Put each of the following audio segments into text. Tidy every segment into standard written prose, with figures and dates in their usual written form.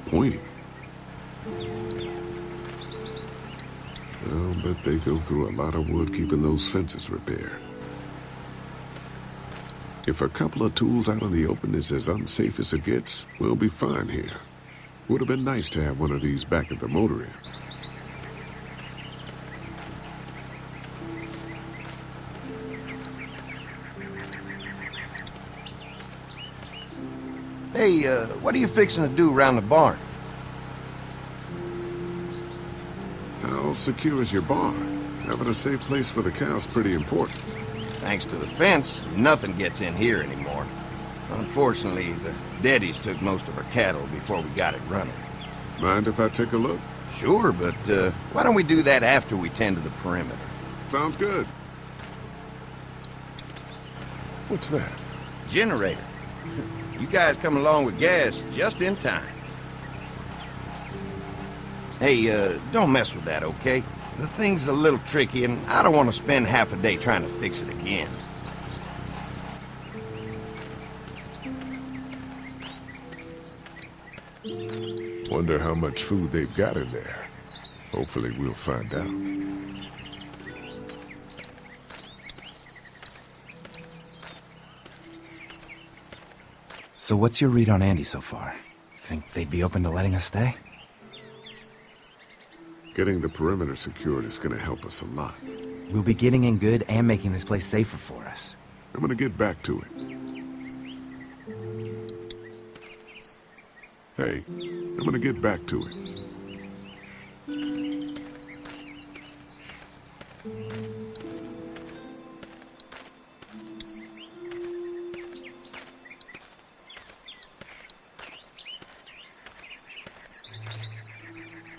Pointy. I'll bet they go through a lot of wood keeping those fences repaired. If a couple of tools out in the open is as unsafe as it gets, we'll be fine here. Would have been nice to have one of these back at the motor inn. Hey, what are you fixing to do around the barn? How secure is your barn? Having a safe place for the cows pretty important. Thanks to the fence, nothing gets in here anymore. Unfortunately, the Daddies took most of our cattle before we got it running. Mind if I take a look? Sure, but why don't we do that after we tend to the perimeter? Sounds good. What's that? Generator. You guys come along with gas just in time. Hey, don't mess with that, okay? The thing's a little tricky, and I don't want to spend half a day trying to fix it again. Wonder how much food they've got in there. Hopefully we'll find out. So what's your read on Andy so far? Think they'd be open to letting us stay? Getting the perimeter secured is gonna help us a lot. We'll be getting in good and making this place safer for us. I'm gonna get back to it. Hey, I'm gonna get back to it.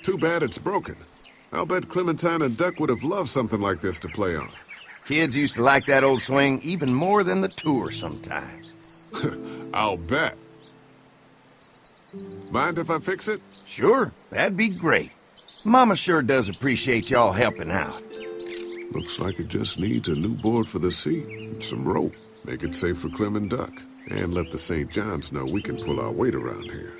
Too bad it's broken. I'll bet Clementine and Duck would have loved something like this to play on. Kids used to like that old swing even more than the tour sometimes. I'll bet. Mind if I fix it? Sure, that'd be great. Mama sure does appreciate y'all helping out. Looks like it just needs a new board for the seat and some rope. Make it safe for Clem and Duck. And let the St. John's know we can pull our weight around here.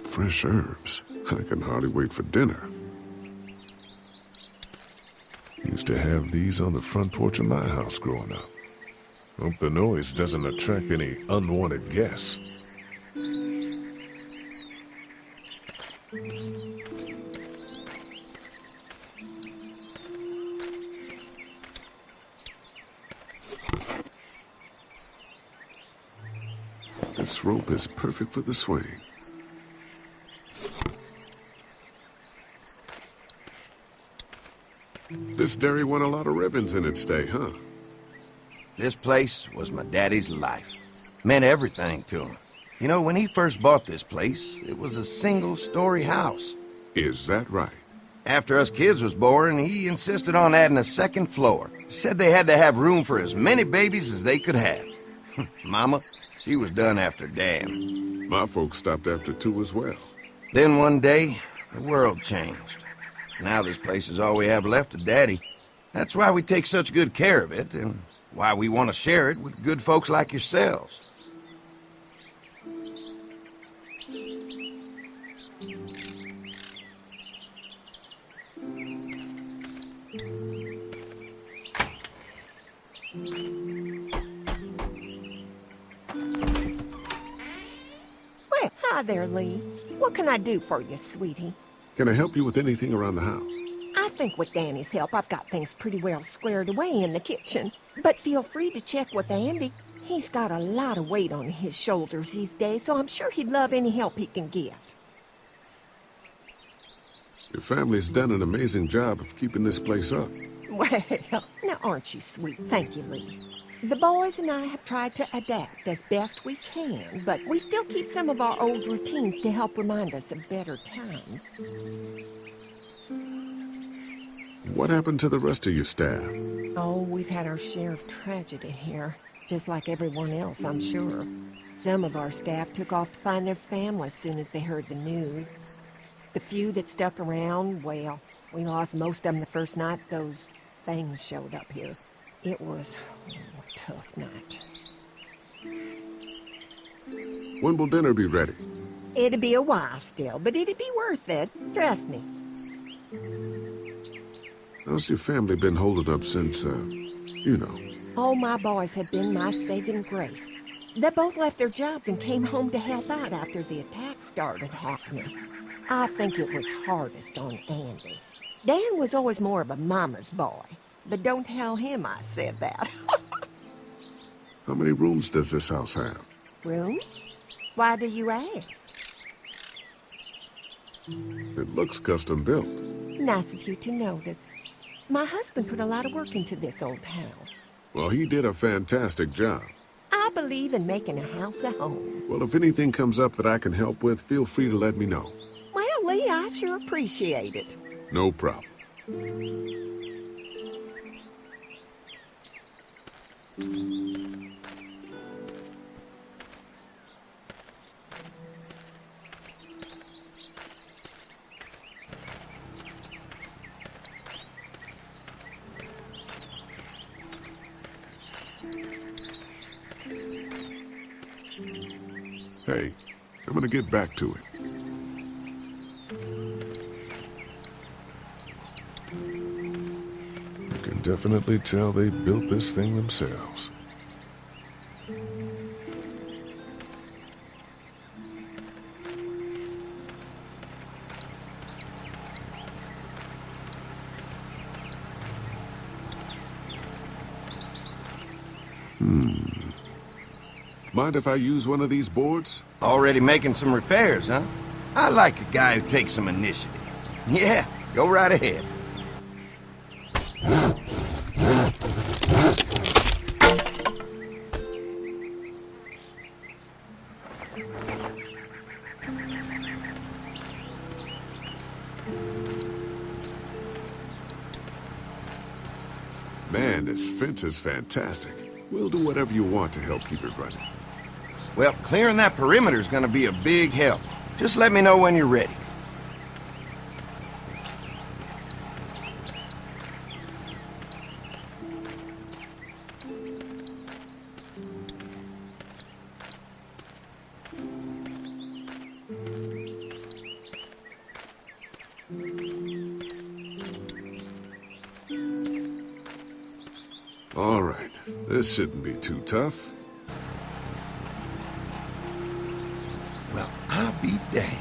Fresh herbs. I can hardly wait for dinner. Used to have these on the front porch of my house growing up. Hope the noise doesn't attract any unwanted guests. This rope is perfect for the swing. This dairy won a lot of ribbons in its day, huh? This place was my daddy's life. Meant everything to him. You know, when he first bought this place, it was a single-story house. Is that right? After us kids was born, he insisted on adding a second floor. Said they had to have room for as many babies as they could have. Mama, she was done after Dan. My folks stopped after 2 as well. Then one day, the world changed. Now this place is all we have left of Daddy. That's why we take such good care of it, and why we want to share it with good folks like yourselves. Well, hi there, Lee. What can I do for you, sweetie? Can I help you with anything around the house? I think with Danny's help, I've got things pretty well squared away in the kitchen. But feel free to check with Andy. He's got a lot of weight on his shoulders these days, so I'm sure he'd love any help he can get. Your family's done an amazing job of keeping this place up. Well, now aren't you sweet? Thank you, Lee. The boys and I have tried to adapt as best we can, but we still keep some of our old routines to help remind us of better times. What happened to the rest of your staff? Oh, we've had our share of tragedy here, just like everyone else, I'm sure. Some of our staff took off to find their family as soon as they heard the news. The few that stuck around, well, we lost most of them the first night those things showed up here. It was a tough night. When will dinner be ready? It'll be a while still, but it'll be worth it. Trust me. How's your family been holding up since, you know? All my boys have been my saving grace. They both left their jobs and came home to help out after the attack started happening. I think it was hardest on Andy. Dan was always more of a mama's boy, but don't tell him I said that. How many rooms does this house have? Rooms? Why do you ask? It looks custom built. Nice of you to notice. My husband put a lot of work into this old house. Well, he did a fantastic job. I believe in making a house a home. Well, if anything comes up that I can help with, feel free to let me know. Well, Lee, I sure appreciate it. No problem. Hey, I'm gonna get back to it. You can definitely tell they built this thing themselves. Mind if I use one of these boards? Already making some repairs, huh? I like a guy who takes some initiative. Yeah, go right ahead. Man, this fence is fantastic. We'll do whatever you want to help keep it running. Well, clearing that perimeter is going to be a big help. Just let me know when you're ready. All right, this shouldn't be too tough. Well, I'll be damned.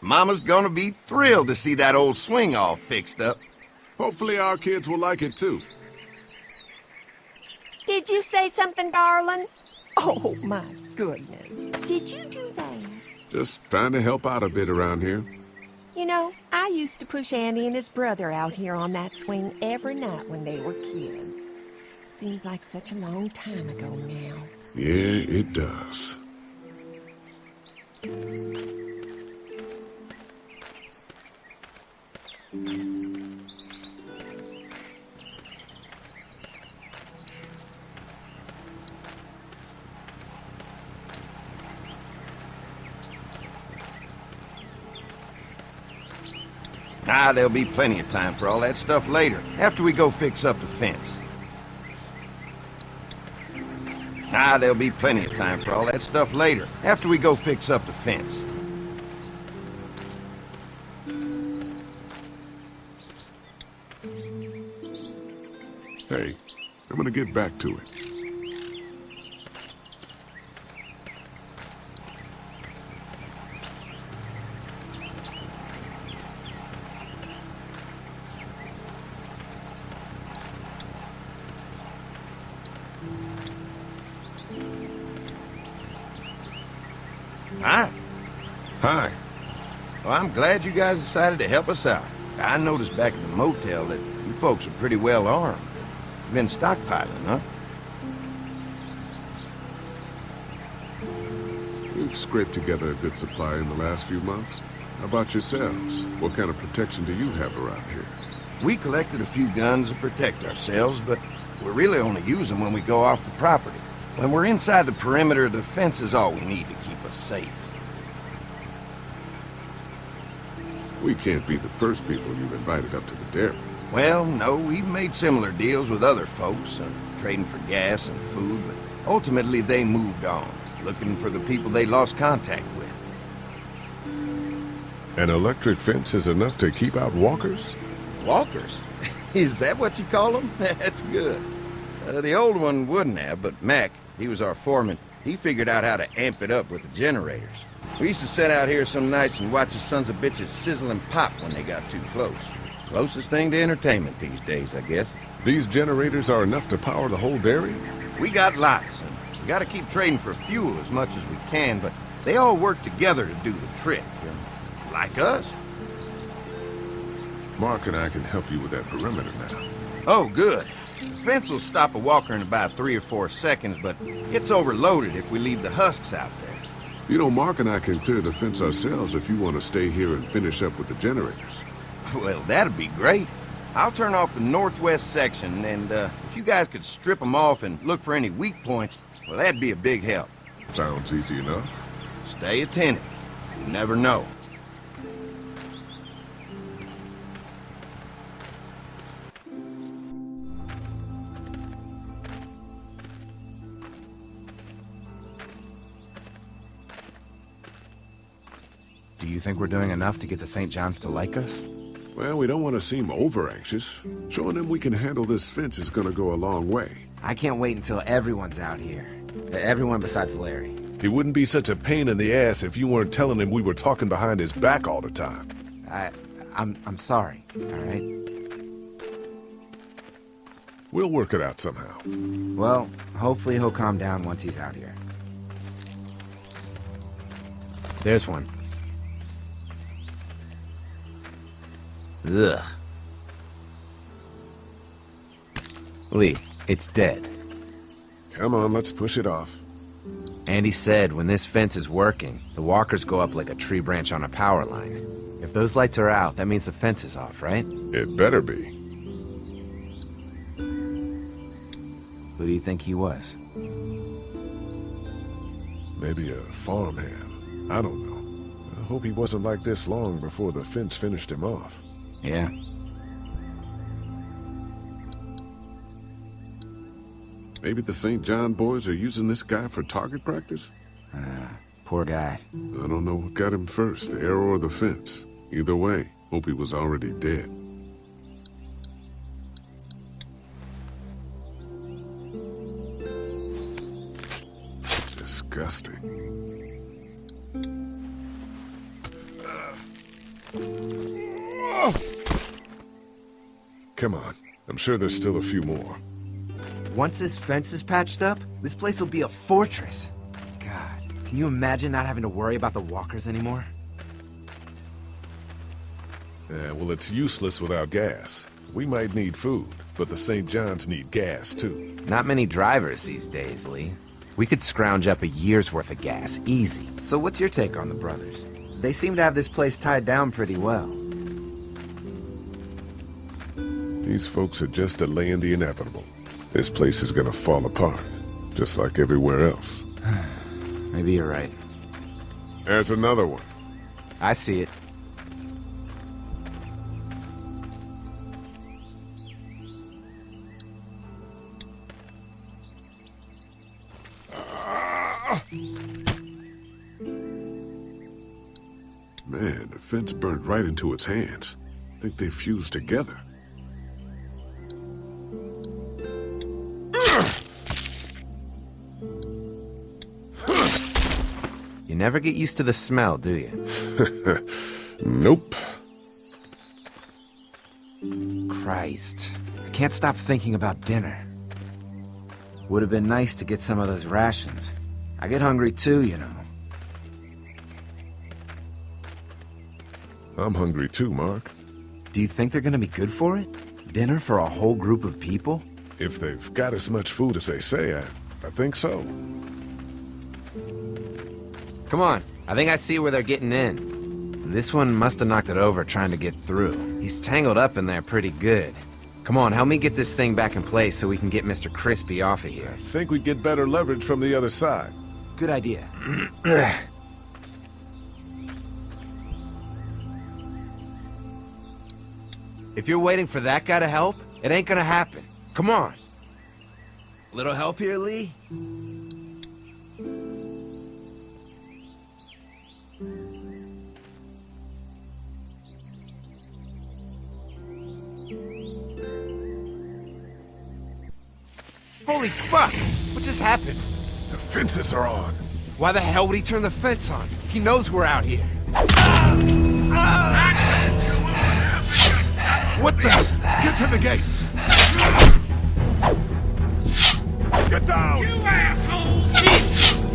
Mama's gonna be thrilled to see that old swing all fixed up. Hopefully our kids will like it too. Did you say something, darling? Oh, my goodness. Did you do that? Just trying to help out a bit around here. You know, I used to push Andy and his brother out here on that swing every night when they were kids. Seems like such a long time ago now. Yeah, it does. Ah, there'll be plenty of time for all that stuff later, after we go fix up the fence. Ah, there'll be plenty of time for all that stuff later, after we go fix up the fence. Hey, I'm gonna get back to it. Hi. Hi. Well, I'm glad you guys decided to help us out. I noticed back at the motel that you folks are pretty well armed. You've been stockpiling, huh? We've scraped together a good supply in the last few months. How about yourselves? What kind of protection do you have around here? We collected a few guns to protect ourselves, but we really only use them when we go off the property. When we're inside the perimeter, the fence is all we need to keep us safe. We can't be the first people you've invited up to the dairy. Well, no, we've made similar deals with other folks, trading for gas and food, but ultimately they moved on, looking for the people they lost contact with. An electric fence is enough to keep out walkers? Walkers? Is that what you call them? That's good. The old one wouldn't have, but Mac, he was our foreman, he figured out how to amp it up with the generators. We used to sit out here some nights and watch the sons of bitches sizzle and pop when they got too close. Closest thing to entertainment these days, I guess. These generators are enough to power the whole dairy? We got lots, and we gotta keep trading for fuel as much as we can, but they all work together to do the trick. Like us. Mark and I can help you with that perimeter now. Oh, good. The fence will stop a walker in about 3 or 4 seconds, but it's overloaded if we leave the husks out there. You know, Mark and I can clear the fence ourselves if you want to stay here and finish up with the generators. Well, that'd be great. I'll turn off the northwest section, and if you guys could strip them off and look for any weak points, well, that'd be a big help. Sounds easy enough. Stay attentive. You never know. Do you think we're doing enough to get the St. John's to like us? Well, we don't want to seem over-anxious. Showing them we can handle this fence is going to go a long way. I can't wait until everyone's out here. Everyone besides Larry. He wouldn't be such a pain in the ass if you weren't telling him we were talking behind his back all the time. I'm sorry, all right? We'll work it out somehow. Well, hopefully he'll calm down once he's out here. There's one. Ugh. Lee, it's dead. Come on, let's push it off. Andy said when this fence is working, the walkers go up like a tree branch on a power line. If those lights are out, that means the fence is off, right? It better be. Who do you think he was? Maybe a farmhand. I don't know. I hope he wasn't like this long before the fence finished him off. Yeah. Maybe the St. John boys are using this guy for target practice? Poor guy. I don't know what got him first, the arrow or the fence. Either way, hope he was already dead. Disgusting. Come on. I'm sure there's still a few more. Once this fence is patched up, this place will be a fortress. God, can you imagine not having to worry about the walkers anymore? Yeah, well, it's useless without gas. We might need food, but the St. John's need gas, too. Not many drivers these days, Lee. We could scrounge up a year's worth of gas, easy. So what's your take on the brothers? They seem to have this place tied down pretty well. These folks are just delaying the inevitable. This place is gonna fall apart, just like everywhere else. Maybe you're right. There's another one. I see it. Man, the fence burned right into its hands. I think they fused together. You never get used to the smell, do you? Nope. Christ. I can't stop thinking about dinner. Would have been nice to get some of those rations. I get hungry too, you know. I'm hungry too, Mark. Do you think they're gonna be good for it? Dinner for a whole group of people? If they've got as much food as they say, I think so. Come on, I think I see where they're getting in. This one must have knocked it over trying to get through. He's tangled up in there pretty good. Come on, help me get this thing back in place so we can get Mr. Crispy off of here. I think we'd get better leverage from the other side. Good idea. If you're waiting for that guy to help, it ain't gonna happen. Come on. Little help here, Lee? Holy fuck! What just happened? The fences are on. Why the hell would he turn the fence on? He knows we're out here. What the? Get to the gate! Get down! You asshole! Jesus!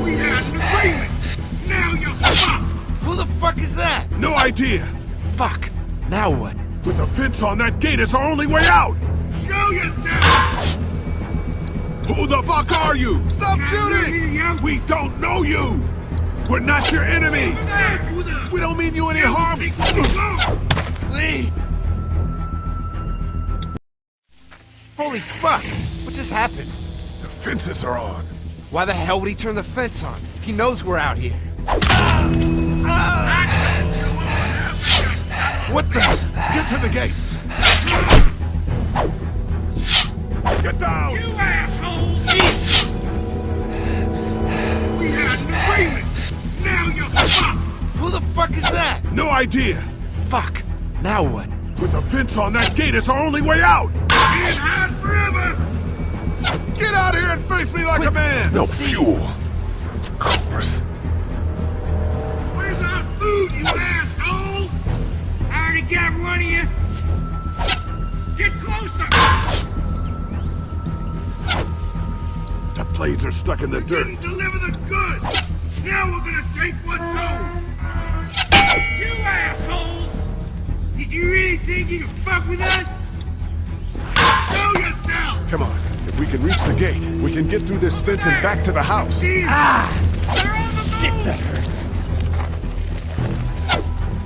We had an agreement! Now you're fucked! Who the fuck is that? No idea! Fuck! Now what? With a fence on that gate, it's our only way out! Show yourself! Who the fuck are you? Stop shooting! We don't know you! We're not your enemy! We don't mean you any harm! Lee! Holy fuck! What just happened? The fences are on. Why the hell would he turn the fence on? He knows we're out here. What the? Get to the gate! Get down! You asshole! Jesus! We had an agreement! Now you're fucked! Who the fuck is that? No idea! Fuck! Now what? With a fence on that gate, it's our only way out! Can't hide forever! Get out here and face me like a man! No fuel! Of course. Where's our food, you asshole? I already got one of you! Get closer! The blades are stuck in the We dirt. didn't deliver the goods! Now we're gonna take what's owed! You asshole! Did you really think you could fuck with us? Show yourself! Come on. If we can reach the gate, we can get through this fence and back to the house. Shit, That hurts.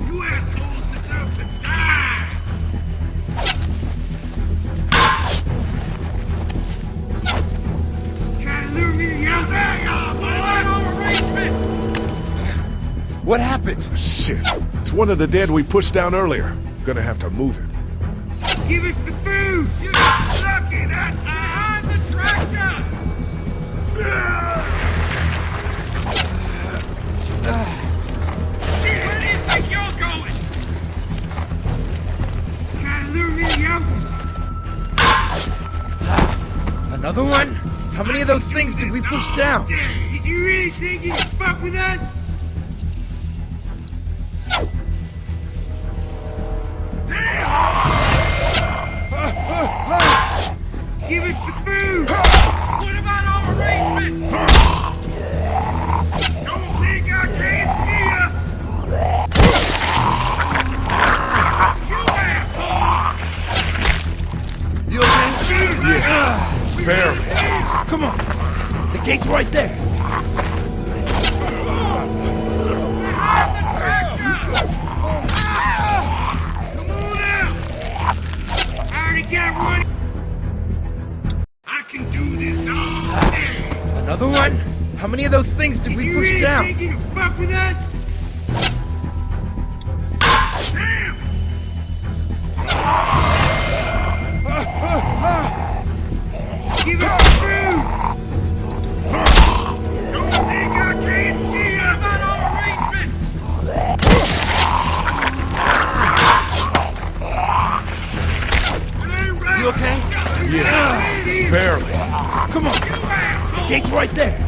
you assholes deserve to die! Trying to lure me to your arrangement! What happened? Shit. It's one of the dead we pushed down earlier. Gonna have to move it. Give us the food! You're lucky that's behind the tractor! Where do you think you're going? Trying to lure me to your... Another one? How many of those things did we push down? Did you really think you could fuck with us? Give us the food! What about our arrangement? Don't think I can't see ya! You asshole! You okay? Yeah. Barely. Come on. The gate's right there. Got one. I can do this all day. Another one? How many of those things did we You push really down? think you can fuck with us? Damn! Give us the food! Don't think I can't see ya about our arrangement! You okay? Yeah. Barely. Come on. The gate's right there.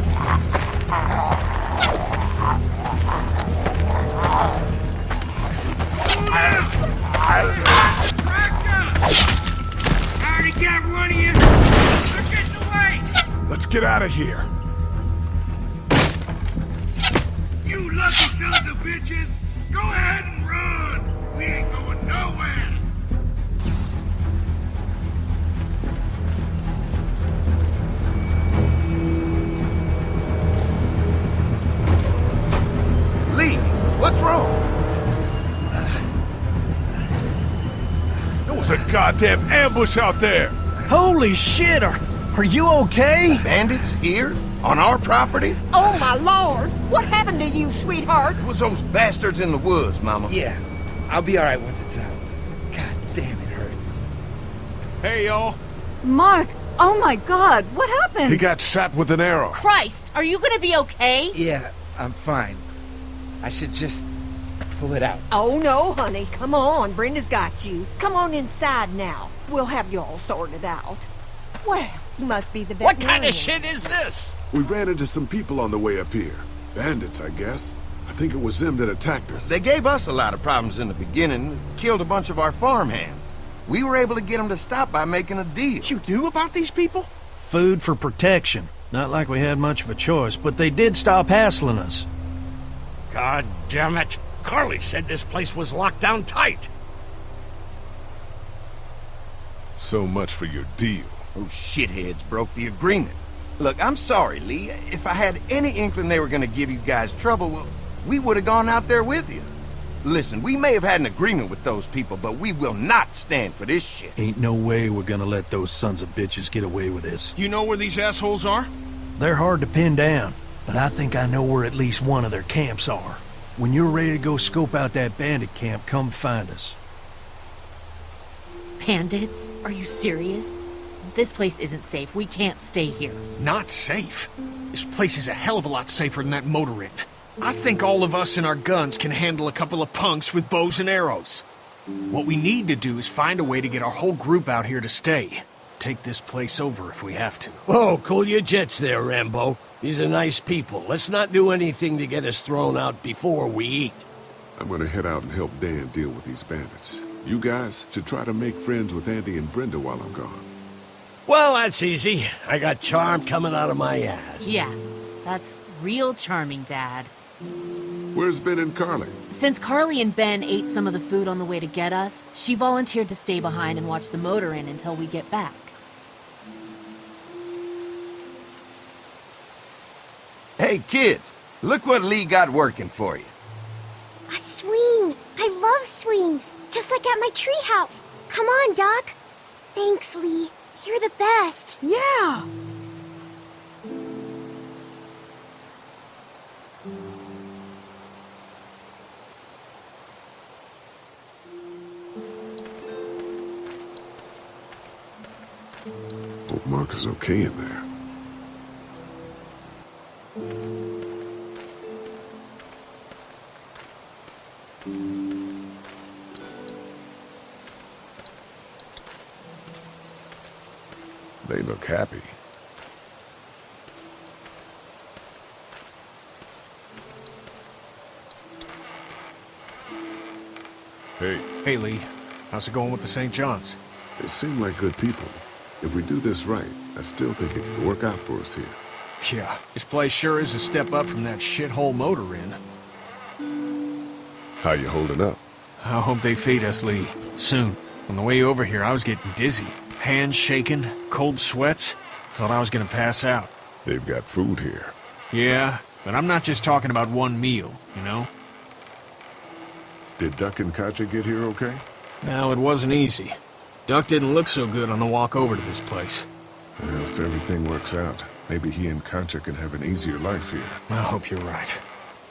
I already got one of you. They're getting away. Let's get out of here. You lucky sons of bitches. Go ahead and run. We ain't going nowhere. a goddamn ambush out there! Holy shit, are you okay? Bandits here? On our property? Oh, my lord! What happened to you, sweetheart? It was those bastards in the woods, Mama. Yeah, I'll be alright once it's out. God damn, it hurts. Hey, y'all. Mark, oh my god, what happened? He got shot with an arrow. Christ, are you gonna be okay? Yeah, I'm fine. I should just pull it out. Oh, no, honey. Come on. Brenda's got you. Come on inside now. We'll have you all sorted out. Well, you must be the What veterinarian. kind of shit is this? We ran into some people on the way up here. Bandits, I guess. I think it was them that attacked us. They gave us a lot of problems in the beginning, killed a bunch of our farmhands. We were able to get them to stop by making a deal. You knew about these people? Food for protection. Not like we had much of a choice, but they did stop hassling us. God damn it. Carly said this place was locked down tight. So much for your deal. Those shitheads broke the agreement. Look, I'm sorry, Lee. If I had any inkling they were gonna give you guys trouble, well, we would have gone out there with you. Listen, we may have had an agreement with those people, but we will not stand for this shit. Ain't no way we're gonna let those sons of bitches get away with this. You know where these assholes are? They're hard to pin down, but I think I know where at least one of their camps are. When you're ready to go scope out that bandit camp, come find us. Bandits? Are you serious? This place isn't safe. We can't stay here. Not safe. This place is a hell of a lot safer than that motor inn. I think all of us and our guns can handle a couple of punks with bows and arrows. What we need to do is find a way to get our whole group out here to stay. Take this place over if we have to. Whoa, cool your jets there, Rambo. These are nice people. Let's not do anything to get us thrown out before we eat. I'm gonna head out and help Dan deal with these bandits. You guys should try to make friends with Andy and Brenda while I'm gone. Well, that's easy. I got charm coming out of my ass. Yeah, that's real charming, Dad. Where's Ben and Carly? Since Carly and Ben ate some of the food on the way to get us, she volunteered to stay behind and watch the motor inn until we get back. Hey, kids, look what Lee got working for you. A swing! I love swings! Just like at my treehouse! Come on, Doc! Thanks, Lee. You're the best! Yeah! Hope Mark is okay in there. They look happy. Hey, Hey, Lee. How's it going with the St. John's? they seem like good people. If we do this right, I still think it could work out for us here. Yeah, this place sure is a step up from that shithole motor inn. How you holding up? I hope they feed us, Lee. Soon. On the way over here, I was getting dizzy. Hands shaking, cold sweats. Thought I was gonna pass out. They've got food here. Yeah, but I'm not just talking about one meal, you know? Did Duck and Katja get here okay? No, it wasn't easy. Duck didn't look so good on the walk over to this place. Well, if everything works out, maybe he and Katja can have an easier life here. I hope you're right.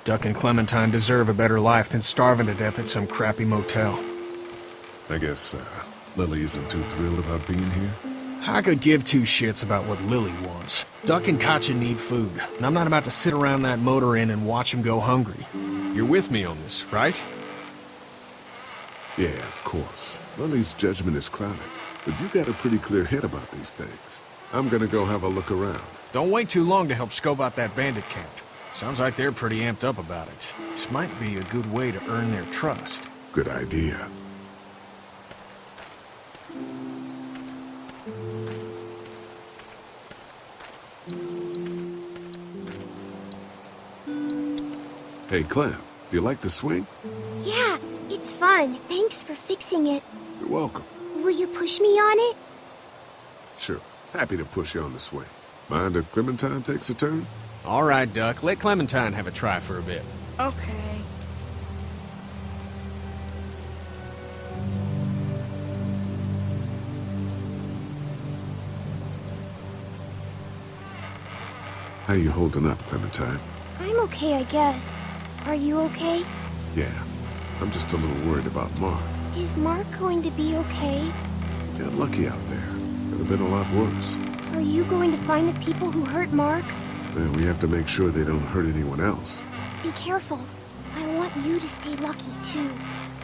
Duck and Clementine deserve a better life than starving to death at some crappy motel. I guess, Lily isn't too thrilled about being here? I could give two shits about what Lily wants. Duck and Katja need food, and I'm not about to sit around that motor inn and watch them go hungry. You're with me on this, right? Yeah, of course. Lily's judgment is clouded, but you got a pretty clear head about these things. I'm gonna go have a look around. Don't wait too long to help scope out that bandit camp. Sounds like they're pretty amped up about it. This might be a good way to earn their trust. Good idea. Hey, Clem, do you like the swing? Yeah, it's fun. Thanks for fixing it. You're welcome. Will you push me on it? Sure, happy to push you on the swing. Mind if Clementine takes a turn? All right, Duck, let Clementine have a try for a bit. Okay. How you holding up, Clementine? I'm okay, I guess. Are you okay? Yeah, I'm just a little worried about Mark. Is Mark going to be okay? Got lucky out there. Could have been a lot worse. Are you going to find the people who hurt Mark? And we have to make sure they don't hurt anyone else. Be careful. I want you to stay lucky, too.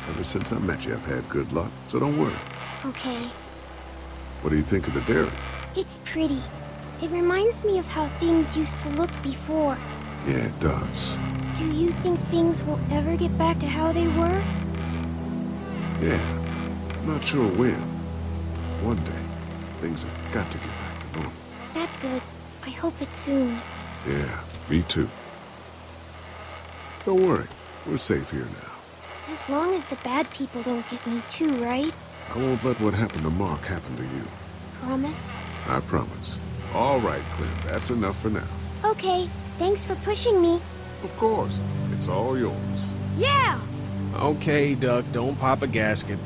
Ever since I met you, I've had good luck, so don't worry. Okay. What do you think of the dairy? It's pretty. It reminds me of how things used to look before. Yeah, it does. Do you think things will ever get back to how they were? Yeah. Not sure when. One day, things have got to get back to normal. That's good. I hope it's soon. Yeah, me too. Don't worry. We're safe here now. As long as the bad people don't get me too, right? I won't let what happened to Mark happen to you. Promise? I promise. All right, Clint. That's enough for now. Okay. Thanks for pushing me. Of course. It's all yours. Yeah! Okay, Duck, don't pop a gasket.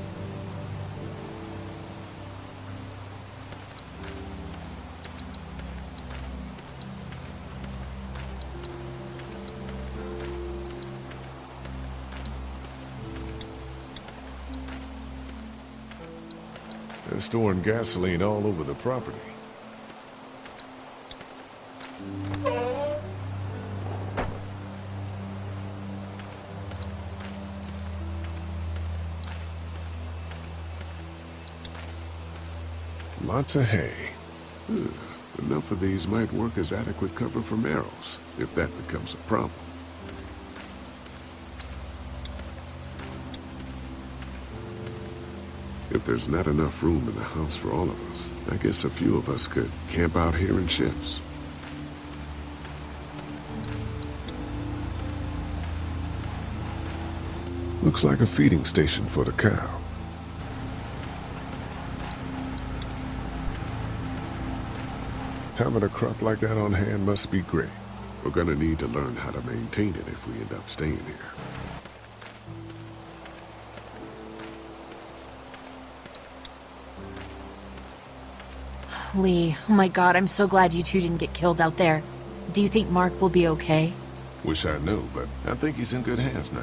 They're storing gasoline all over the property. Lots of hay. Enough of these might work as adequate cover from arrows, if that becomes a problem. If there's not enough room in the house for all of us, I guess a few of us could camp out here in shifts. Looks like a feeding station for the cow. Having a crop like that on hand must be great. We're gonna need to learn how to maintain it if we end up staying here. Lee, oh my god, I'm so glad you two didn't get killed out there. Do you think Mark will be okay? Wish I knew, but I think he's in good hands now.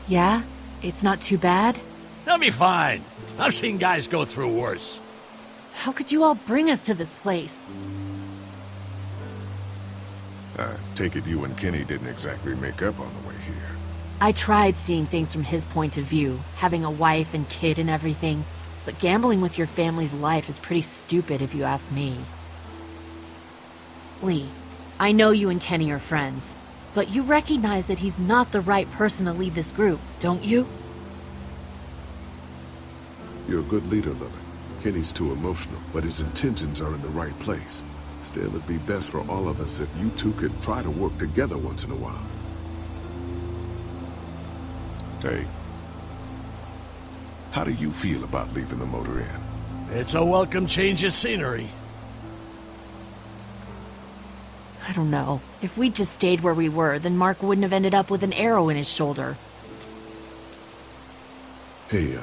Yeah? It's not too bad? They'll be fine. I've seen guys go through worse. How could you all bring us to this place? I take it you and Kenny didn't exactly make up on the way here. I tried seeing things from his point of view, having a wife and kid and everything, but gambling with your family's life is pretty stupid if you ask me. Lee, I know you and Kenny are friends, but you recognize that he's not the right person to lead this group, don't you? You're a good leader, Lily. Kenny's too emotional, but his intentions are in the right place. Still, it'd be best for all of us if you two could try to work together once in a while. Hey, how do you feel about leaving the motor inn? It's a welcome change of scenery. I don't know. If we'd just stayed where we were, then Mark wouldn't have ended up with an arrow in his shoulder. Hey,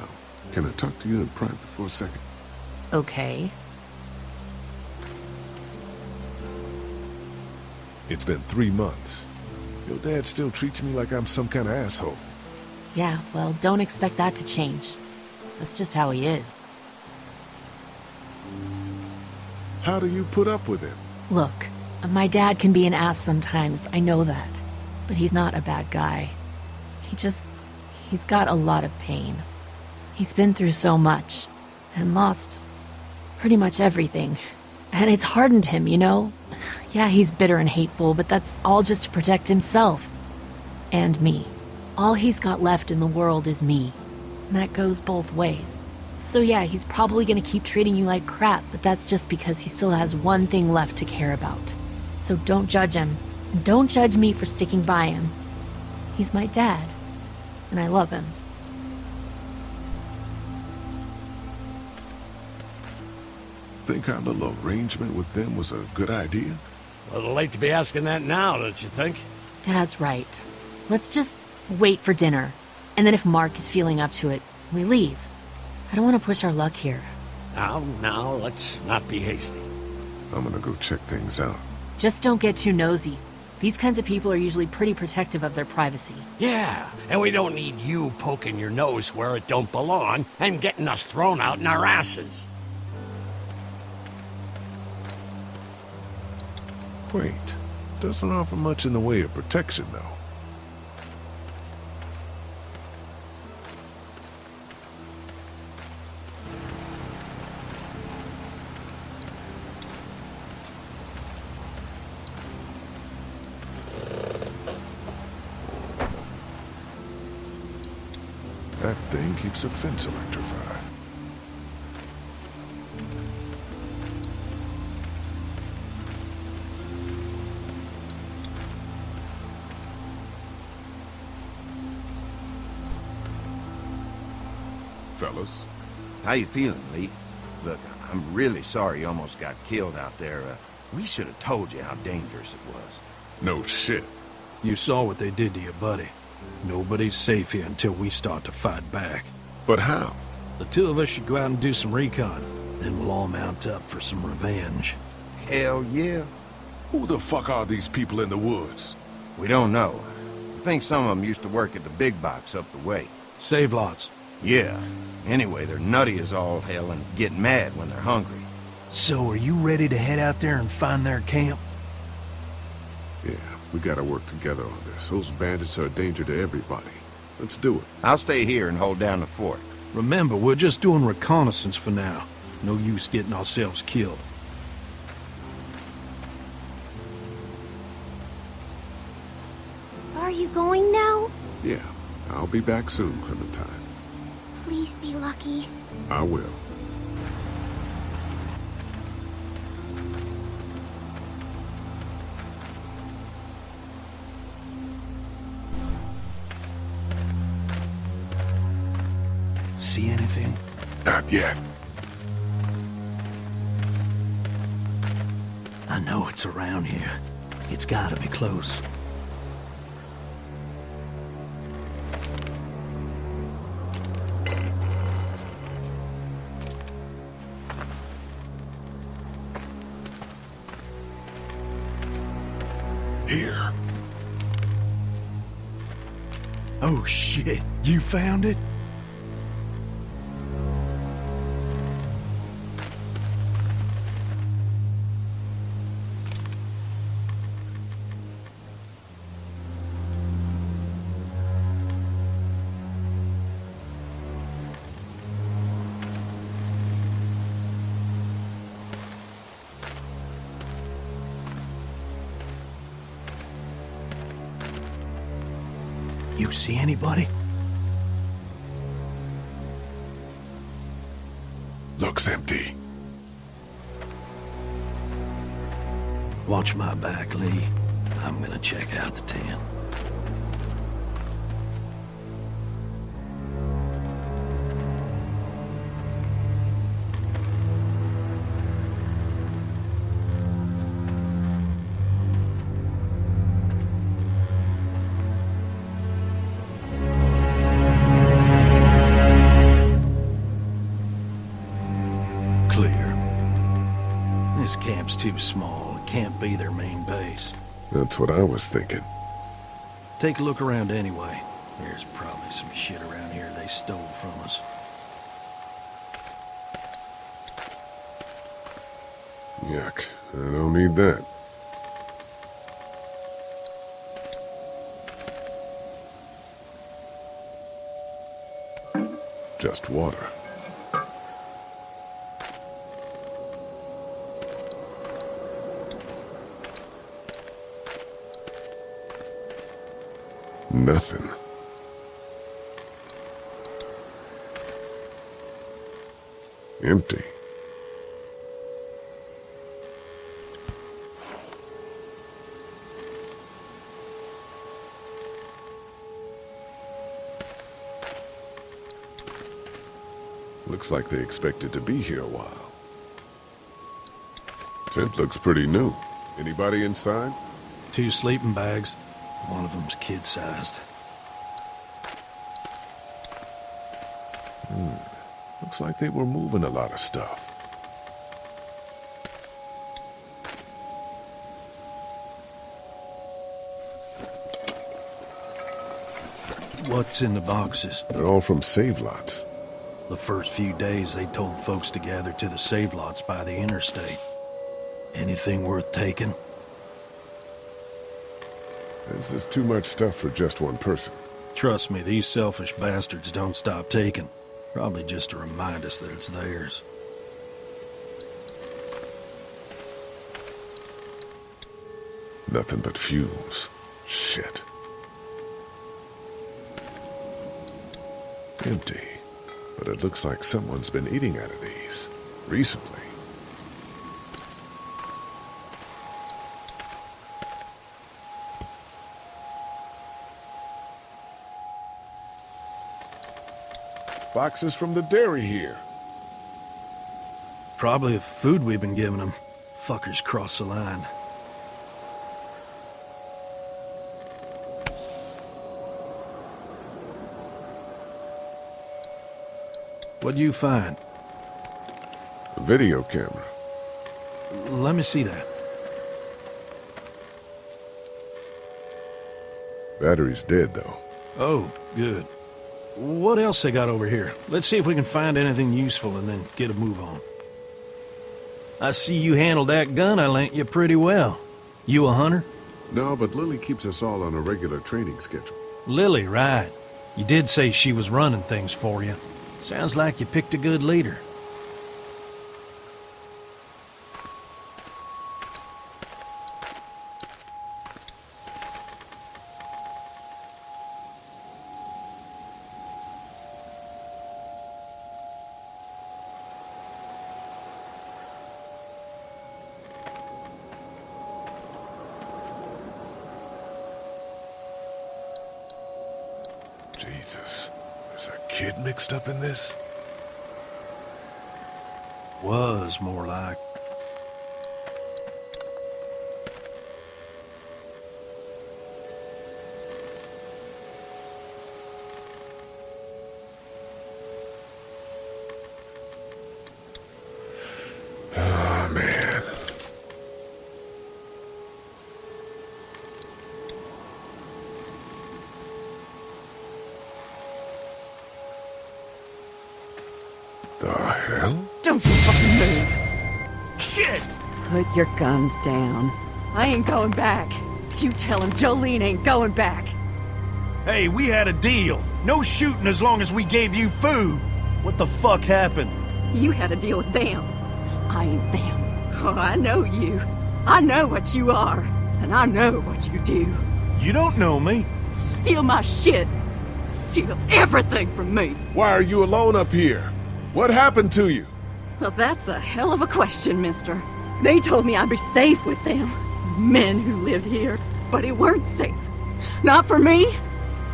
can I talk to you in private for a second? Okay. It's been 3 months. Your dad still treats me like I'm some kind of asshole. Yeah, well, don't expect that to change. That's just how he is. How do you put up with him? Look, my dad can be an ass sometimes, I know that. But he's not a bad guy. He's got a lot of pain. He's been through so much, and lost pretty much everything. And it's hardened him, you know? Yeah, he's bitter and hateful, but that's all just to protect himself. And me. All he's got left in the world is me. And that goes both ways. So yeah, he's probably gonna keep treating you like crap, but that's just because he still has one thing left to care about. So don't judge him. And don't judge me for sticking by him. He's my dad. And I love him. Think our little arrangement with them was a good idea? A little late to be asking that now, don't you think? Dad's right. Let's just wait for dinner. And then if Mark is feeling up to it, we leave. I don't want to push our luck here. Now, let's not be hasty. I'm gonna go check things out. Just don't get too nosy. These kinds of people are usually pretty protective of their privacy. Yeah, and we don't need you poking your nose where it don't belong and getting us thrown out in our asses. Wait, doesn't offer much in the way of protection, though. That thing keeps a fence electrified. Fellas, How you feeling, Lee? Look, I'm really sorry you almost got killed out there. We should have told you how dangerous it was. no shit. You saw what they did to your buddy. Nobody's safe here until we start to fight back. But how? The two of us should go out and do some recon. Then we'll all mount up for some revenge. Hell yeah. Who the fuck are these people in the woods? We don't know. I think some of them used to work at the big box up the way. Save lots. Yeah. Anyway, they're nutty as all hell and get mad when they're hungry. So are you ready to head out there and find their camp? Yeah, we gotta work together on this. Those bandits are a danger to everybody. Let's do it. I'll stay here and hold down the fort. Remember, we're just doing reconnaissance for now. No use getting ourselves killed. Are you going now? Yeah, I'll be back soon, Clementine. Please be lucky. I will. See anything? Not yet. I know it's around here. It's gotta be close. Here. Oh shit, you found it? You see anybody? Looks empty. Watch my back, Lee. I'm gonna check out the tent. This camp's too small. It can't be their main base. That's what I was thinking. Take a look around anyway. There's probably some shit around here they stole from us. Yuck. I don't need that. Just water. Nothing. Empty. Looks like they expected to be here a while. Tent looks pretty new. Anybody inside? 2 sleeping bags. One of them's kid-sized. Looks like they were moving a lot of stuff. What's in the boxes? They're all from save lots. The first few days, they told folks to gather to the save lots by the interstate. Anything worth taking? This is too much stuff for just one person. Trust me, these selfish bastards don't stop taking. Probably just to remind us that it's theirs. Nothing but fuels. Shit. Empty. But it looks like someone's been eating out of these. Recently. Boxes from the dairy here. Probably the food we've been giving them. Fuckers cross the line. What'd you find? A video camera. Let me see that. Battery's dead, though. Oh, good. What else they got over here? Let's see if we can find anything useful and then get a move on. I see you handled that gun I lent you pretty well. You a hunter? No, but Lily keeps us all on a regular training schedule. Lily, right. You did say she was running things for you. Sounds like you picked a good leader. Jesus. There's a kid mixed up in this? Was more like. Oh, man. The hell? Don't you fucking move. Shit! Put your guns down. I ain't going back. You tell him Jolene ain't going back. Hey, we had a deal. No shooting as long as we gave you food. What the fuck happened? You had a deal with them. I ain't them. Oh, I know you. I know what you are. And I know what you do. You don't know me. Steal my shit. Steal everything from me. Why are you alone up here? What happened to you? Well, that's a hell of a question, mister. They told me I'd be safe with them. Men who lived here. But it weren't safe. Not for me.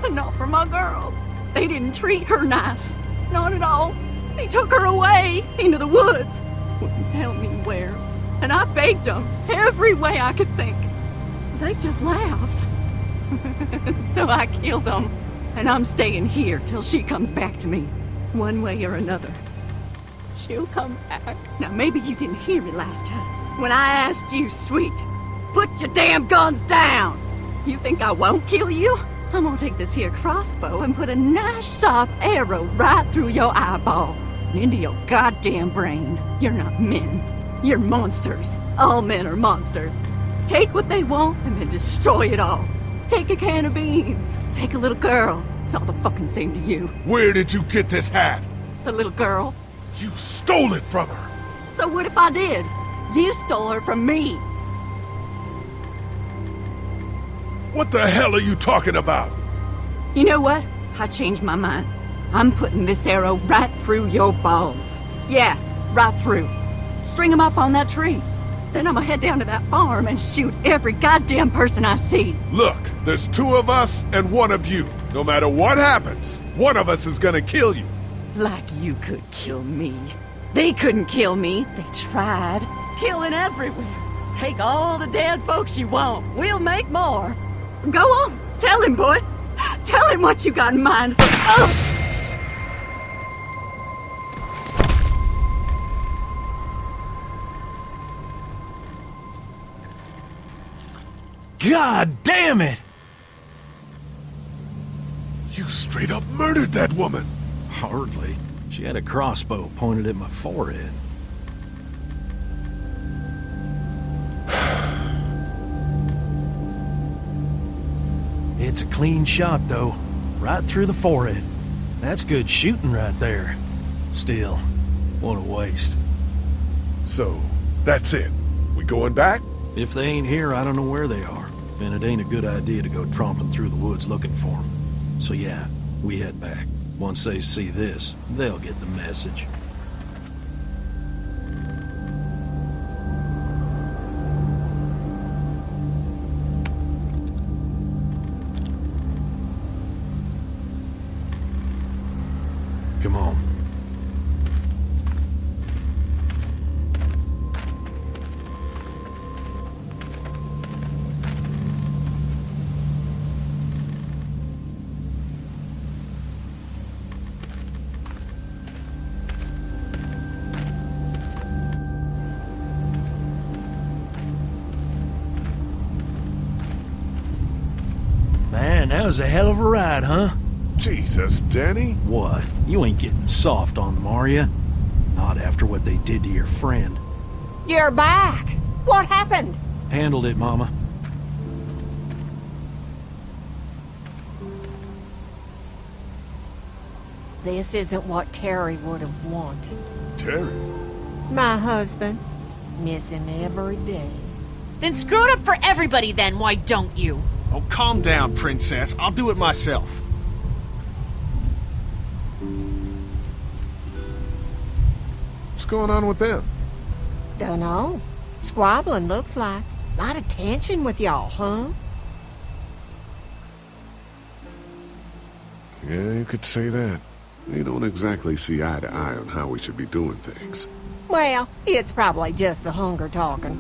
And not for my girl. They didn't treat her nice. Not at all. They took her away into the woods. Wouldn't tell me where. And I begged them every way I could think. They just laughed. So I killed them. And I'm staying here till she comes back to me. One way or another. She'll come back. Now, maybe you didn't hear me last time. When I asked you, sweet, put your damn guns down. You think I won't kill you? I'm gonna take this here crossbow and put a nice sharp arrow right through your eyeball and into your goddamn brain. You're not men. You're monsters. All men are monsters. Take what they want and then destroy it all. Take a can of beans. Take a little girl. It's all the fucking same to you. Where did you get this hat? The little girl. You stole it from her! So what if I did? You stole her from me. What the hell are you talking about? You know what? I changed my mind. I'm putting this arrow right through your balls. Yeah, right through. String them up on that tree. Then I'm gonna head down to that farm and shoot every goddamn person I see. Look, there's two of us and one of you. No matter what happens, one of us is gonna kill you. Like you could kill me. They couldn't kill me. They tried. Killing everywhere. Take all the dead folks you want. We'll make more. Go on. Tell him, boy. Tell him what you got in mind for... Oh! God damn it! You You straight up murdered that woman! Hardly. She had a crossbow pointed at my forehead. It's a clean shot, though. Right through the forehead. That's good shooting right there. Still, what a waste. So, that's it. We going back? If they ain't here, I don't know where they are. And it ain't a good idea to go tromping through the woods looking for them. So yeah, we head back. Once they see this, they'll get the message. Come on. Man, that was a hell of a ride, huh? Jesus, Danny. What? You ain't getting soft on them, are you? Not after what they did to your friend. You're back. What happened? Handled it, Mama. This isn't what Terry would have wanted. Terry? My husband. Miss him every day. Then screw it up for everybody then, why don't you? Oh, calm down, Princess. I'll do it myself. What's going on with them? Dunno. Squabbling, looks like. Lot of tension with y'all, huh? Yeah, you could say that. They don't exactly see eye to eye on how we should be doing things. Well, it's probably just the hunger talking.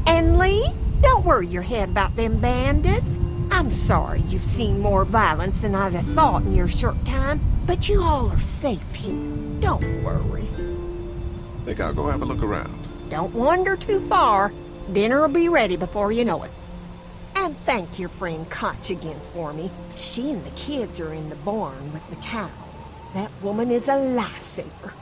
And Lee, don't worry your head about them bandits. I'm sorry you've seen more violence than I'd have thought in your short time, but you all are safe here. Don't worry. Think I'll go have a look around. Don't wander too far. Dinner'll be ready before you know it. And thank your friend Koch again for me. She and the kids are in the barn with the cow. That woman is a lifesaver.